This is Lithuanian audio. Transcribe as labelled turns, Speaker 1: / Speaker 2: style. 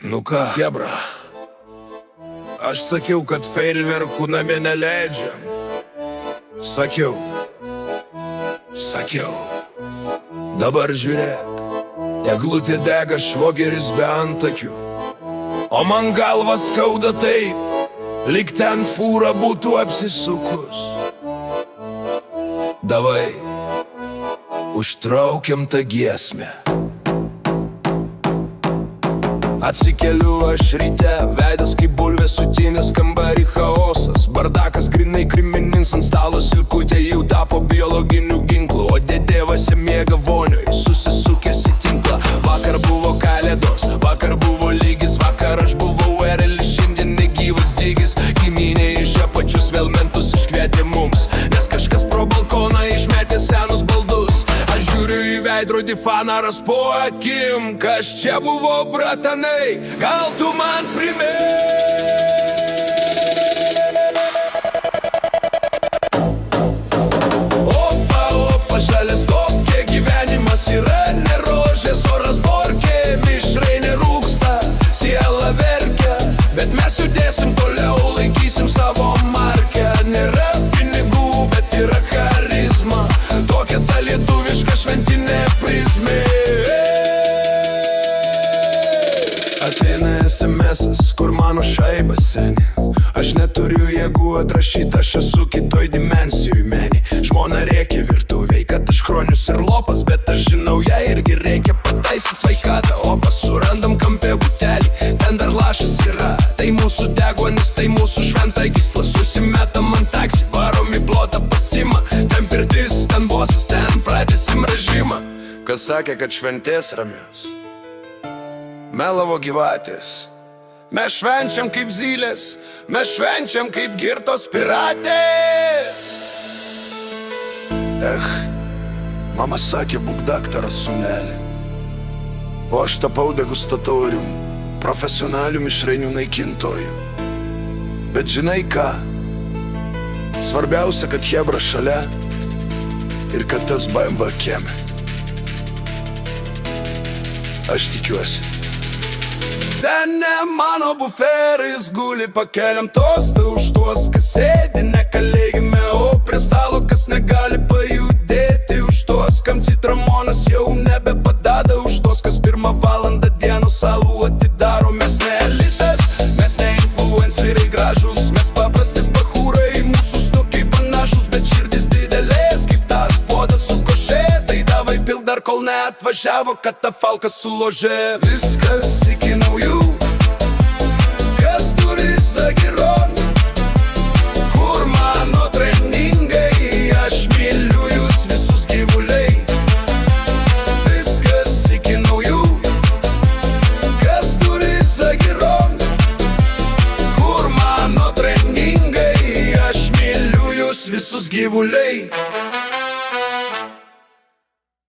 Speaker 1: Nu ką, chebra, aš sakiau, kad fejerverkų namie neleidžiam. Sakiau. Dabar žiūrėk, eglutė dega, švogeris be antakių. O man galva skauda taip, lyg ten fūra būtų apsisukus. Davai, užtraukiam tą giesmę. Atsikeliu aš ryte, veidas kaip bulvės sutinės, kambarį chaosas. Bardakas grinai krimininis, ant stalo silkutė jau tapo biologiniu ginklu. O dėdėvasi miega vonioj, susisukęs į tinklą. Vakar buvo kalėdos, vakar buvo lygis, vakar aš buvau erelis, šiandien negyvas dygis. Kaimynė iš apačios vėl mentus iškvietė mums, nes kažkas pro balkoną išmetė senus baldus. Aš žiūriu į veidrodį, fanaras po akim. Kas čia buvo, bratanai? Gal tu man primink? Opa, opa, žalias topkė, gyvenimas yra ne rožės, oras borkė, mišrai nerūksta, siela verkia, bet mes judėsim toliau, laikysim savo markę. Nėra pinigų, bet yra charizma, tokia ta lietuviška šventinė prizmė. Ateina SMS-as, kur mano šaibas seni. Aš neturiu jėgų atrašyt, aš esu kitoj dimensijoj, meni. Žmona rėkia virtuviai, kad aš chronius ir lopas, bet aš žinau, ją irgi reikia pataisyt sveikatą. Opa, surandam kampe butelį, ten dar lašas yra. Tai mūsų deguonis, tai mūsų šventa gysla. Susimetam ant taksi, varom į plotą pasima. Ten pirtis, ten bosas, ten pradėsim režimą. Kas sakė, kad šventės ramios? Melavo gyvatės. Mes švenčiam kaip zylės, mes švenčiam kaip girtos piratės. Mama sakė, būk daktaras, sūneli. O aš tapau degustatorium, profesionaliu mišrainių naikintoju. Bet žinai ką? Svarbiausia, kad chebra šalia ir kad tas BMW kieme. Aš tikiuosi. Ten ne mano buferis guli, pakeliam tostą už tuos, kas sėdi ne kalėjime, o prie stalo, kas negali pajudėti, už tuos, kam citramonas jau nebepadada, už tuos, kas pirmą valandą dienos salų atidaro. Mes ne elitas, mes ne influenceriai gražus, mes paprasti bachūrai, mūsų snukiai panašus, bet širdis didelės, kaip tas puodas su košė. Tai davai pild dar kol neatvažiavo, kad ta falka suložė. Viskas iki naujų. Kas turi zagironų? Kur mano treningai? Aš myliu jūs visus gyvuliai. Viskas iki naujų. Kas turi zagironų? Kur mano treningai? Aš myliu jūs visus gyvuliai.